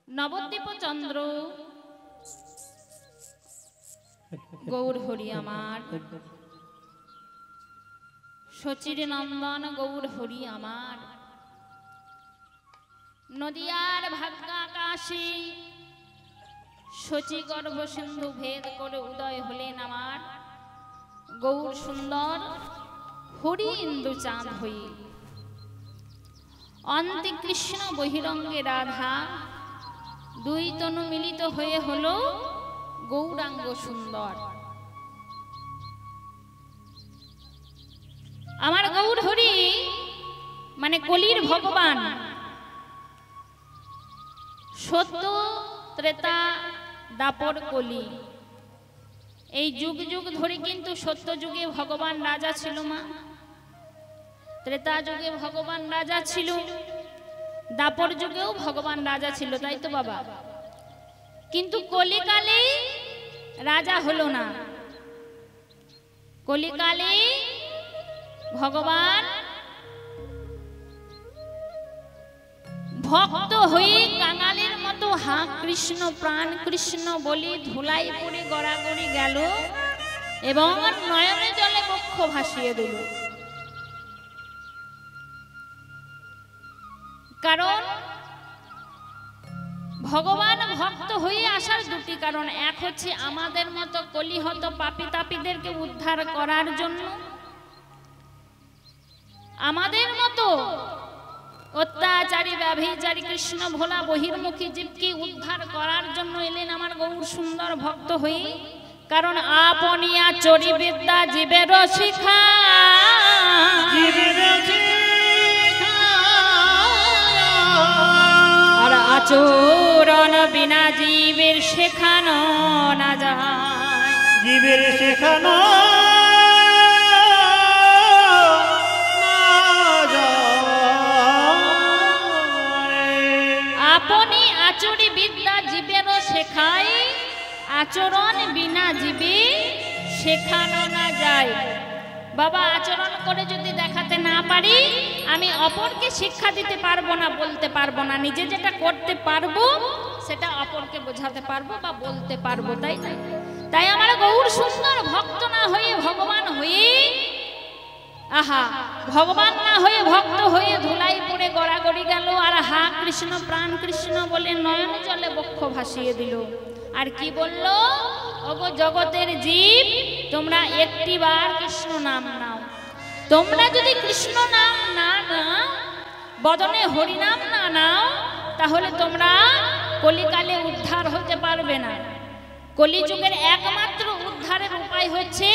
নবদ্বীপ চন্দ্র গৌর হরি আমার, শচীর নন্দন গৌর হরি আমার, নদিয়ার ভাগ্যাকাশে শচী গর্ভ সিন্ধু ভেদ করে উদয় হলেন আমার গৌর সুন্দর হরি ইন্দু চাঁদ হয়ে। অন্তে কৃষ্ণ বহিরঙ্গে রাধা, দুই তনু মিলিত হয়ে হলো গৌরাঙ্গ সুন্দর। আমার গৌর হরি মানে কলির ভগবান, সত্য ত্রেতা দাপর কলি, এই যুগ যুগ ধরে কিন্তু সত্য যুগে ভগবান রাজা ছিল মা, ত্রেতা যুগে ভগবান রাজা ছিল, দাপর যুগেও ভগবান রাজা ছিল, তাই তো বাবা? কিন্তু কলিকালে রাজা হলো না। কলিকালে ভগবান ভক্ত হয়ে কাঙালের মতো হা কৃষ্ণ প্রাণ কৃষ্ণ বলে ধুলাই পড়ে গড়াগড়ি গেল এবং নয়নে জলে বক্ষ ভাসিয়ে দিল। কারণ ভগবান ভক্ত হয়ে আসার দুটি কারণ, এক হচ্ছে আমাদের মতো কলিহত পাপী তাপীদেরকে উদ্ধার করার জন্য, আমাদের মতো অত্যাচারী ব্যভিচারী কৃষ্ণ ভোলা বহির্মুখী জীবকে উদ্ধার করার জন্য এলেন আমার গৌর সুন্দর ভক্ত হয়ে। কারণ আপনিয়া চরি বিদ্যা জীবের শিখা, আর আচরণ বিনা জীবের শেখানো না যায়, জীবের শেখানো আপনি আচরি বিদ্যা জীবেরও শেখায়, আচরণ বিনা জীবে শেখানো না যায়। বাবা, আচরণ করে যদি দেখাতে না পারি, আমি অপরকে শিক্ষা দিতে পারবো না, বলতে পারবো না। নিজে যেটা করতে পারবো সেটা অপরকে বোঝাতে পারবো বা বলতে পারবো, তাই না? তাই আমার গৌর সুন্দর ভক্ত না হয়ে ভগবান হয়ে, আহা ভগবান না হয়ে ভক্ত হয়ে ধুলাই পড়ে গড়াগড়ি গেল, আর হা কৃষ্ণ প্রাণ কৃষ্ণ বলে নয়ন জলে বক্ষ ভাসিয়ে দিল। আর কি বলল? ওগো জগতের জীব, তোমরা একটি বার কৃষ্ণ নাম নাও। তোমরা যদি কৃষ্ণ নাম না নাও, বদনে হরি নাম না নাও, তাহলে তোমরা কলিকালে উদ্ধার হতে পারবে না। কলিযুগের একমাত্র উদ্ধারের উপায় হচ্ছে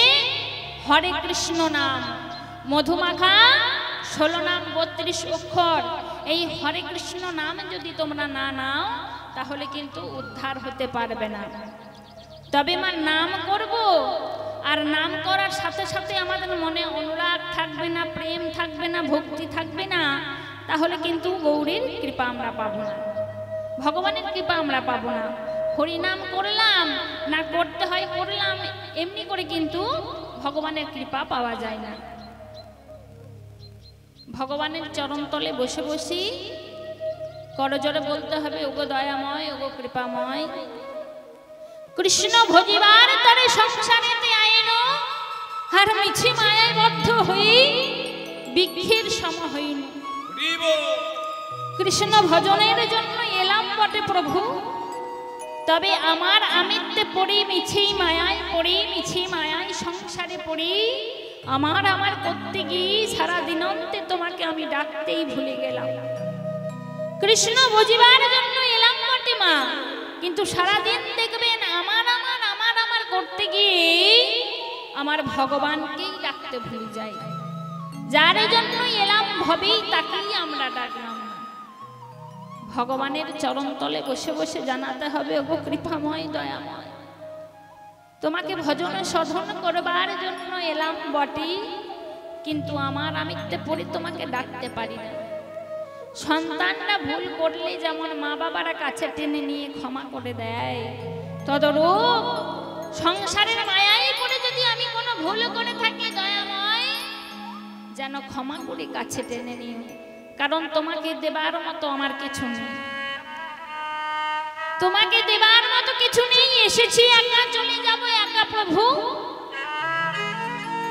হরে কৃষ্ণ নাম। মধুমাখা 16 নাম 32 অক্ষর, এই হরে কৃষ্ণ নাম যদি তোমরা না নাও তাহলে কিন্তু উদ্ধার হতে পারবে না। তবে মা নাম করব, আর নাম করার সাথে সাথে আমাদের মনে অনুরাগ থাকবে না, প্রেম থাকবে না, ভক্তি থাকবে না, তাহলে কিন্তু গৌরীর কৃপা আমরা পাবো না, ভগবানের কৃপা আমরা পাবো না। হরিনাম করলাম না, করতে হয় করলাম, এমনি করে কিন্তু ভগবানের কৃপা পাওয়া যায় না। ভগবানের চরণ তলে বসে বসি করজোরে বলতে হবে, ওগো দয়াময়, ওগো কৃপাময়, কৃষ্ণ ভজিবার তরে সংসারেতে আইন, আর মিছি মায়ায় বদ্ধ হই বিক্ষের সম হইন। কৃষ্ণ ভজনের জন্য এলাম বটে প্রভু, তবে আমার আমিত্বে পড়ি মিছি মায়ায়, পড়ি মিছি মায়ায় সংসারে পড়ি, আমার করতে গিয়ে সারা দিনন্তে তোমাকে আমি ডাকতেই ভুলে গেলাম। কৃষ্ণ বুঝিবার জন্য এলাম বটে মা, কিন্তু সারাদিন দেখবেন আমার করতে গিয়ে আমার ভগবানকেই ডাকতে ভুলে যাই। যার জন্য এলাম ভবেই তাকেই আমরা ডাকলাম না। ভগবানের চরণ তলে বসে বসে জানাতে হবে, ওগো কৃপাময় দয়াময়, তোমাকে ভজন সাধন করবার জন্য এলাম বটে, কিন্তু আমার আমিত্বে পড়ে তোমাকে ডাকতে পারি না। সন্তানরা ভুল করলে যেমন মা বাবারা কাছে টেনে নিয়ে ক্ষমা করে দেয়, তদরূপ সংসারের মায়ায় পড়ে যদি আমি কোনো ভুল করে থাকি দয়াময়, যেন ক্ষমা করে কাছে টেনে নিও, কারণ তোমাকে দেবার মতো আমার কিছু নেই। তোমাকে দেবার মতো কিছু নেই, এসেছি একা, চলে যাব একা প্রভু।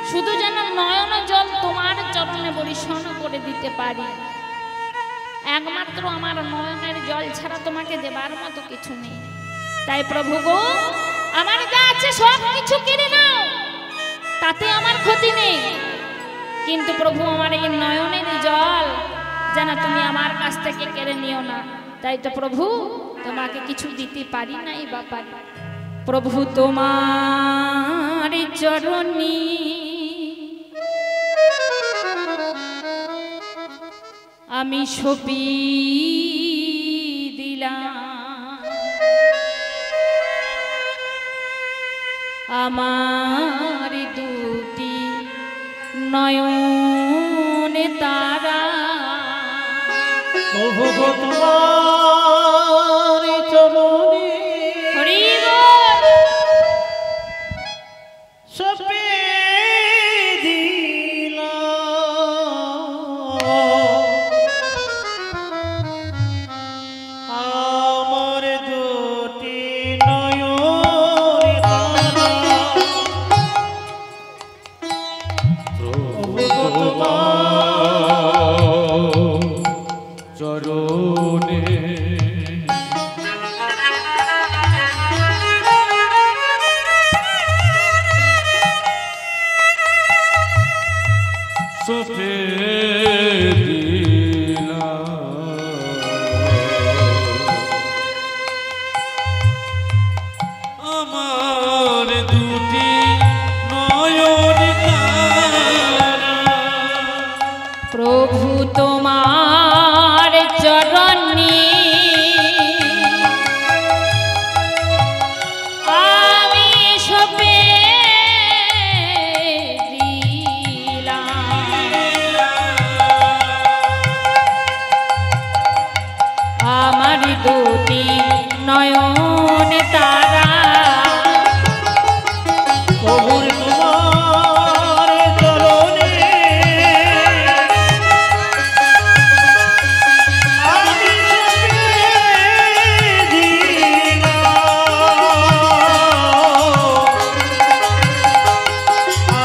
শুধু যেন নয়ন জল তোমার চরণে বরিশন করে দিতে পারি, একমাত্র আমার নয়নের জল ছাড়া তোমাকে দেবার মতো কিছু নেই। তাই প্রভু গো, আমার যা আছে সব কিছু কেড়ে নাও, তাতে আমার ক্ষতি নেই, কিন্তু প্রভু আমার এই নয়নের জল যেন তুমি আমার কাছ থেকে কেড়ে নিও না। তাই তো প্রভু তোমাকে কিছু দিতে পারি নাই বা পারি। প্রভু তোমার চরণী আমি সপি দিলাম, আমার দুটি নয়নে তারা। প্রভু তোমার চরণে হরি বল। সপে দিলাম আমার দুটি নয়নে তারা। প্রভু তোমার চরণে সপে দিলাম আমার দুটি নয়ন তারা। প্রভু তোমার চরণে আমি সপে দিলাম, আমার দুটি নয়ন তারা। প্রভুর তোমার চরণে আমি সপে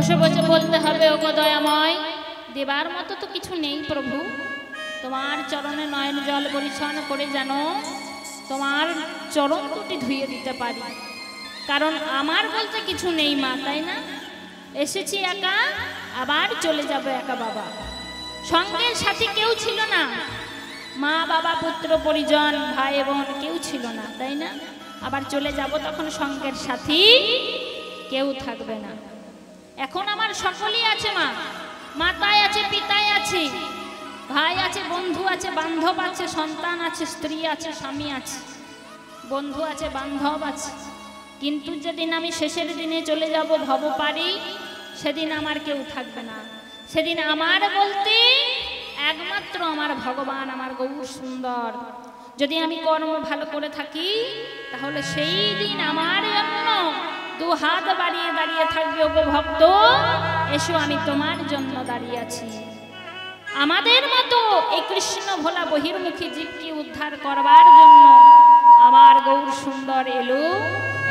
বসে বসে বলতে হবে, ওগো দয়াময়, দেবার মতো তো কিছু নেই প্রভু, তোমার চরণে নয়ন জল পরিচ্ছন্ন করে যেন তোমার চরণ দুটি ধুয়ে দিতে পারি, কারণ আমার বলতে কিছু নেই মা, তাই না? এসেছি একা, আবার চলে যাব একা বাবা। সঙ্গের সাথী কেউ ছিল না, মা বাবা পুত্র পরিজন ভাই বোন কেউ ছিল না, তাই না? আবার চলে যাব, তখন সঙ্গের সাথী কেউ থাকবে না। এখন আমার সকলেই আছে মা, মাতায় আছে, পিতায় আছে, ভাই আছে, বন্ধু আছে, বান্ধব আছে, সন্তান আছে, স্ত্রী আছে, স্বামী আছে, বন্ধু আছে, বান্ধব আছে। কিন্তু যেদিন আমি শেষের দিনে চলে যাব ভব পারি, সেদিন আমার কেউ থাকবে না। সেদিন আমার বলতে একমাত্র আমার ভগবান, আমার গৌর সুন্দর। যদি আমি কর্ম ভালো করে থাকি, তাহলে সেই দিন আমার জন্য দু হাত বাড়িয়ে দাঁড়িয়ে থাকবে, ওগো ভক্ত এসো, আমি তোমার জন্য দাঁড়িয়ে আছি। আমাদের মতো এই কৃষ্ণ ভোলা বহির্মুখী জীবকে উদ্ধার করবার জন্য আমার গৌর সুন্দর এলো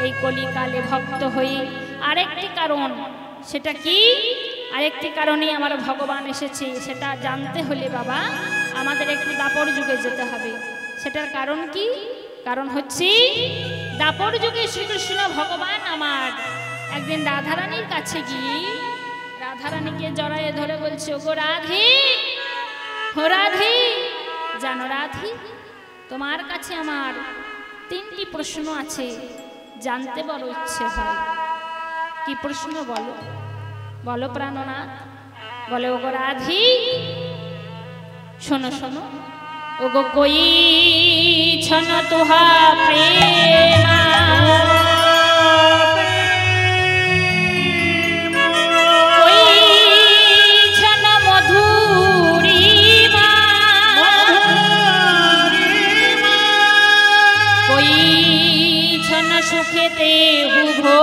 এই কলিকালে ভক্ত হয়ে। আরেকটি কারণ, সেটা কি? আরেকটি কারণে আমার ভগবান এসেছে, সেটা জানতে হলে বাবা আমাদের একটু দাপর যুগে যেতে হবে। সেটার কারণ কি? কারণ হচ্ছে দাপর যুগে শ্রীকৃষ্ণ ভগবান আমার একদিন রাধারানীর কাছে গিয়ে রাধারানীকে জড়ায়ে ধরে বলছে, ওগো রাধে, ও রাধে, জানো রাধে, তোমার কাছে আমার তিনটি প্রশ্ন আছে, জানতে বড় ইচ্ছে হয়। কি প্রশ্ন বলো? বলো প্রাণনাথ। বলে, ওগো রাধে, শোনো শোনো, ওগো কই ছন তুহা প্রেমা, সুখেতে হুভো,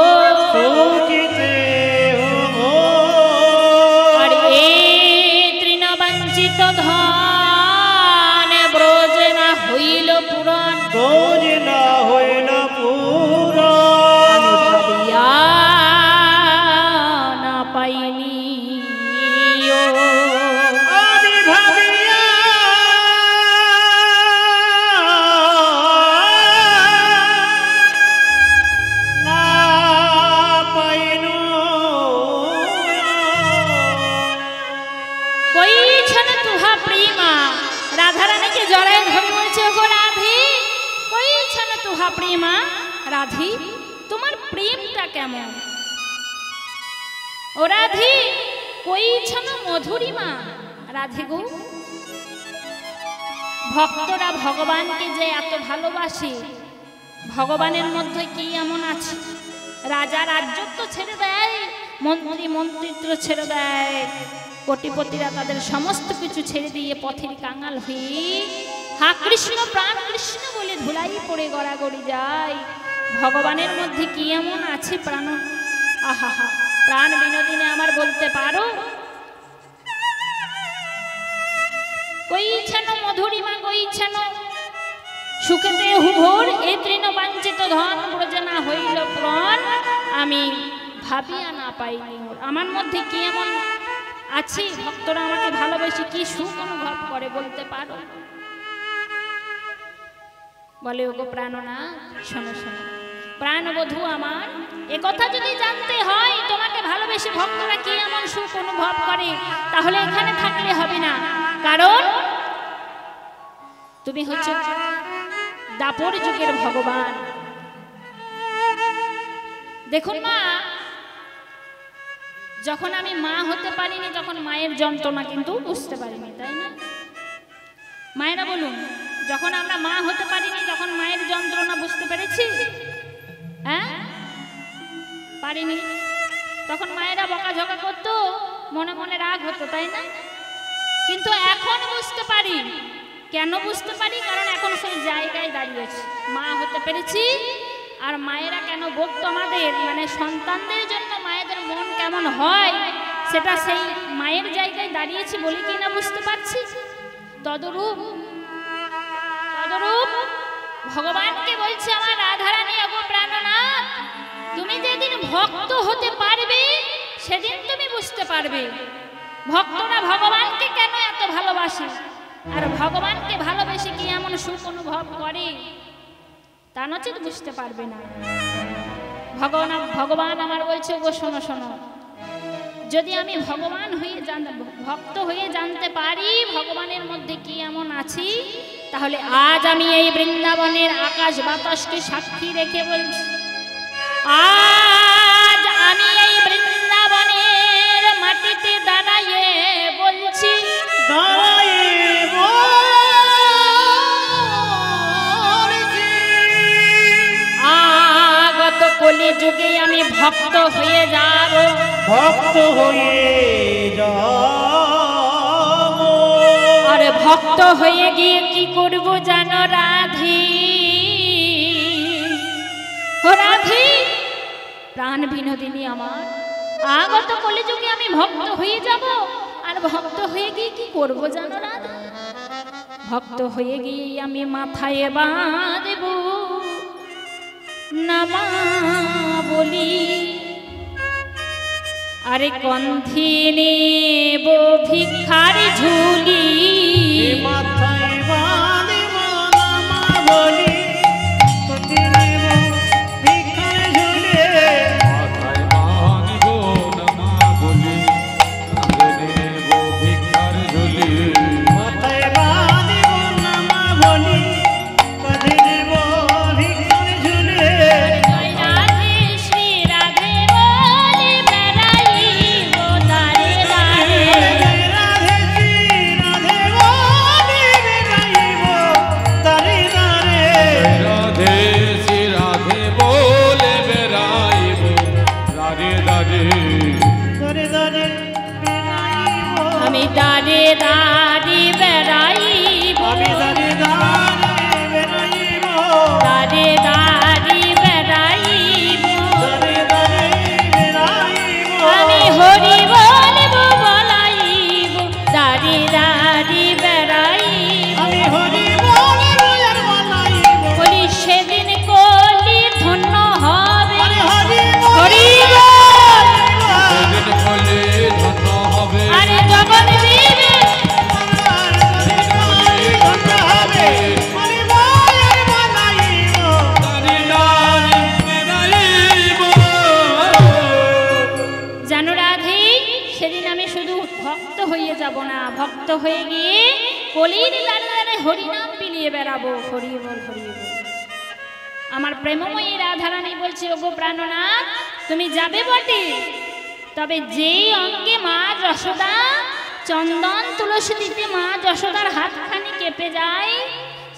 আর এ তৃণবাঞ্ছিত ধন ব্রজ না হইল পুরাণ, ব্রজ না হইল পুরাণ, আমি ভাবিয়া না পাইনি, আমি ভাবিয়া না পাইনু। কইছেন তুহা প্রেমা, রাধারানীকে জড়ায় ধরে বলছে, ওগো রাধে, কইছেন তুহা প্রেমা, রাধে তোমার প্রেমটা কেমন? ও রাধে, কইছেন মধুরিমা, রাধে গো, ভক্তরা ভগবানকে যে এত ভালোবাসে, ভগবানের মধ্যে কি এমন আছে? রাজা রাজ্যত্ব ছেড়ে দেয়, মন্ত্রী মন্ত্রিত্ব ছেড়ে দেয়, কোটিপতিরা তাদের সমস্ত কিছু ছেড়ে দিয়ে পথের কাঙাল হয়ে হা কৃষ্ণ প্রাণ কৃষ্ণ বলে ধুলাই পড়ে গড়াগড়ি যায়। ভগবানের মধ্যে কি এমন আছে প্রাণ, আহা হা, প্রাণ বিনোদিনে আমার বলতে পারো? কইছেন মধুরিমা, কইছেন সুখেতে হুভোর, এ তৃণ বাঞ্ছিত ধন ব্রজ না হইল প্রাণ, আমি ভাবিয়া না পাইনি। আমার মধ্যে কি এমন আছে, ভক্তরা আমাকে ভালোবেসে কি সুখ অনুভব করে বলতে পারো? বলে, ওগো প্রাণনা, শোনো শোনো প্রাণবধূ আমার, এ কথা যদি জানতে হয় তোমাকে ভালোবেসে ভক্তরা কি এমন সুখ অনুভব করে, তাহলে এখানে থাকলে হবে না, কারণ তুমি হচ্ছে দাপর যুগের ভগবান। দেখুন মা, যখন আমি মা হতে পারিনি তখন মায়ের যন্ত্রণা কিন্তু বুঝতে পারিনি, তাই না? মায়েরা বলুন, যখন আমরা মা হতে পারিনি তখন মায়ের যন্ত্রণা বুঝতে পেরেছি? হ্যাঁ, পারিনি। তখন মায়েরা বকাঝকা করতো, মনে মনে রাগ হতো, তাই না? কিন্তু এখন বুঝতে পারি। কেন বুঝতে পারি? কারণ এখন সেই জায়গায় দাঁড়িয়েছি, মা হতে পেরেছি। আর মায়েরা কেন বলতো আমাদের, মানে সন্তানদের জন্য মায়েদের মন কেমন হয়, সেটা সেই মায়ের জায়গায় দাঁড়িয়েছি বলে কি না বুঝতে পারছি। তদরূপ ভগবানকে বলছে আমার রাধারানী, ওগো প্রাণনাথ, তুমি যেদিন ভক্ত হতে পারবে সেদিন তুমি বুঝতে পারবে ভক্তরা ভগবানকে কেন এত ভালোবাসে, আর ভগবানকে ভালোবেসে কি এমন সুখ অনুভব করে, তা নচিত বুঝতে পারবে না। ভগবান আমার বলছে, গো শোনো শোনো, যদি আমি ভগবান হয়ে ভক্ত হয়ে জানতে পারি ভগবানের মধ্যে কি এমন আছি, তাহলে আজ আমি এই বৃন্দাবনের আকাশ বাতাসকে সাক্ষী রেখে বলছি, আজ আমি এই বৃন্দাবনের মাটিতে দাঁড়াইয়ে বলছি, আগত কলি যুগে আমি ভক্ত হয়ে যাব, ভক্ত হয়ে যাব। আর ভক্ত হয়ে গিয়ে কি করব জানো রাধি, ও রাধি প্রাণ বিনোদিনী আমার, আগত কলিযুগে আমি ভক্ত হয়ে যাব, আর ভক্ত হয়ে গিয়ে কি করব জানো রাধা, ভক্ত হয়ে গিয়ে আমি মাথায় বাঁধব নামা বলি, আরে কণ্ঠে নেব ভিক্ষার ঝুলি, মাথায় বাঁধব নামা বলি, কণ্ঠে নেব ভিক্ষার ঝুলি, মাথায় বাঁধব নামা বলি, কাঁধে নেব ভিক্ষার ঝুলি, মাথায় বাঁধব নামা বলি, কাঁধে নেব ভিক্ষার ঝুলি। জয় রাধে শ্রী রাধে বলে বেড়াইব দাঁড়ে দাঁড়ে, জয় রাধে শ্রী রাধে বলে বেড়াইব দাঁড়ে দাঁড়ে। রাধে শ্রী রাধে বলে বেড়াইব দাঁড়ে দাঁড়ে, দাঁড়ে দাঁড়ে বেড়াইব, আমি দাঁড়ে দাঁড়ি বেড়াইব, আমি দাঁড়ে দাঁড়ে বেড়াইব, দাঁড়ে দাঁড়ি বেড়াইব, দাঁড়ে দাঁড়ে বেড়াইব। আমি হরি বলব বলাইব, দাঁড়ি দাঁড়ি বেড়াইব, আমি হরি বলে আর বলাইব, বলি সেদিন কলি ধন্য হবে, আরে হরি হরি বল। সেদিন বলে ধন্য হবে, আরে জগৎ বিবে দাঁড়ে দাঁড়ে বেড়াইব। জানো রাধে, সেদিন আমি শুধু ভক্ত হয়ে যাব না, ভক্ত হয়ে গিয়ে কলির দাঁড়ে দাঁড়ে হরিনাম বিলিয়ে বেড়াবো, হরি বল হরি বল। আমার প্রেমময়ী রাধারানী বলছে, ওগো প্রাণনাথ তুমি যাবে বটে, তবে যেই অঙ্গে মা যশোদা চন্দন তুলসী দিতে মা যশোদার হাতখানি কেঁপে যায়,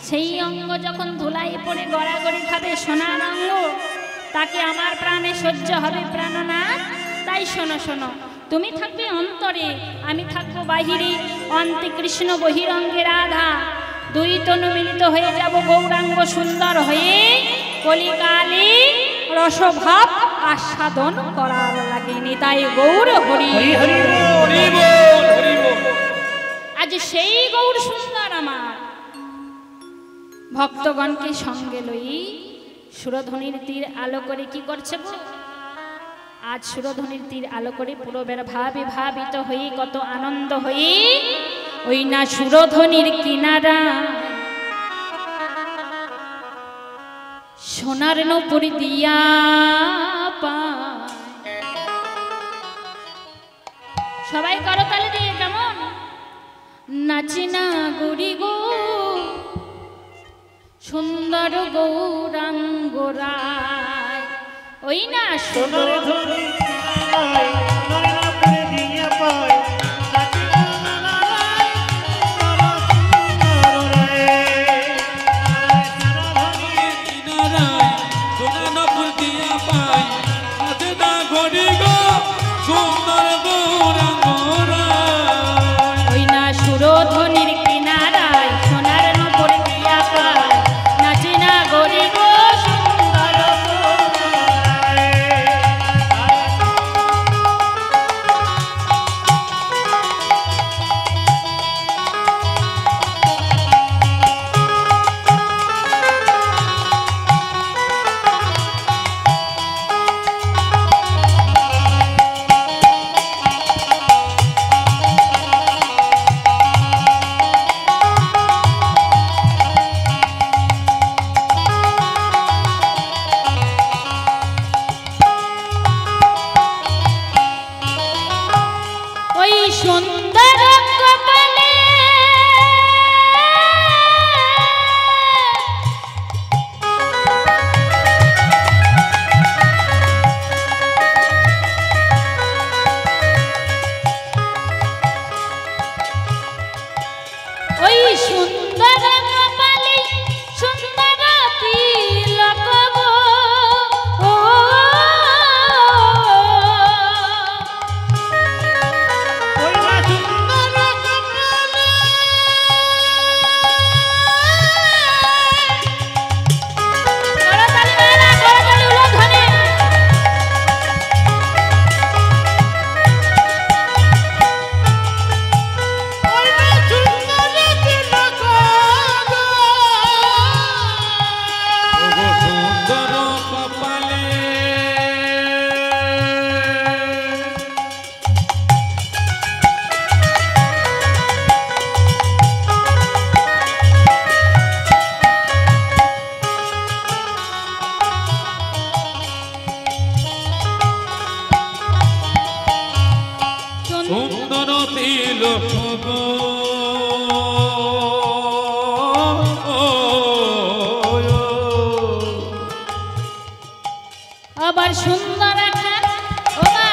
সেই অঙ্গ যখন ধুলাই পড়ে গড়াগড়ি খাবে সোনার অঙ্গ, তাকে আমার প্রাণে সহ্য হবে প্রাণনাথ। তাই শোনো শোনো, তুমি থাকবে অন্তরে, আমি থাকবো বাহিরে, অন্তে কৃষ্ণ বহিরঙ্গে রাধা, দুই তনু মিলিত হয়ে যাব গৌরাঙ্গ সুন্দর হয়ে, কলিকালে রসভাব আস্বাদন করার লাগেনি, তাই গৌর হরি হরি হরি হরি বল হরি বল। আজ সেই গৌর সুন্দর আমার ভক্তগণকে সঙ্গে লই সুরধ্বনির তীর আলো করে কি করছে গো, আজ সুরধ্বনির তীর আলো করে পুরো ভাবে ভাবিত হয়ে কত আনন্দ হয়ে ওই না সুরধ্বনির কিনারা সোনার নূপুর দিয়া পায়। সবাই করতালি দিয়ে কেমন নাচি না গরি গো সুন্দর গৌরাঙ্গ রায়, ওই না সোনার ধনী নারায়, নারায়ণ করে দিয়া পায়, নাচি না নারায়, নারায়ণ রায়। কিনারায় সোনানপুর দিয়া পাই, আছে না ঘড়ি গো সুন্দর গৌরাঙ্গ রায়। ওই না সুরধ্বনির কিনারায় সোনার নূপুর দিয়া পায়, নাচি না গরি গো সুন্দর গৌরাঙ্গ রায়। ছিল গো আবার সুন্দর আখান ও মা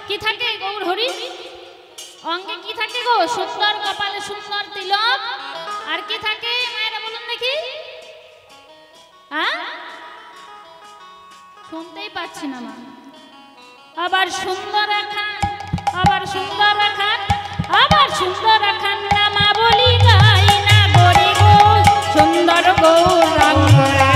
কি থাকে গৌর হরি অঙ্গে কি থাকে গো সুন্দর কপালে সুন্দর তিলক আর কি থাকে মায়েরা বলুন দেখি হ্যাঁ শুনতেই পাচ্ছি না মা আবার সুন্দর আখান আবার সুন্দর আখান আবার সুন্দর আখান না মা বলি গাই না গরি গো সুন্দর গৌরাঙ্গ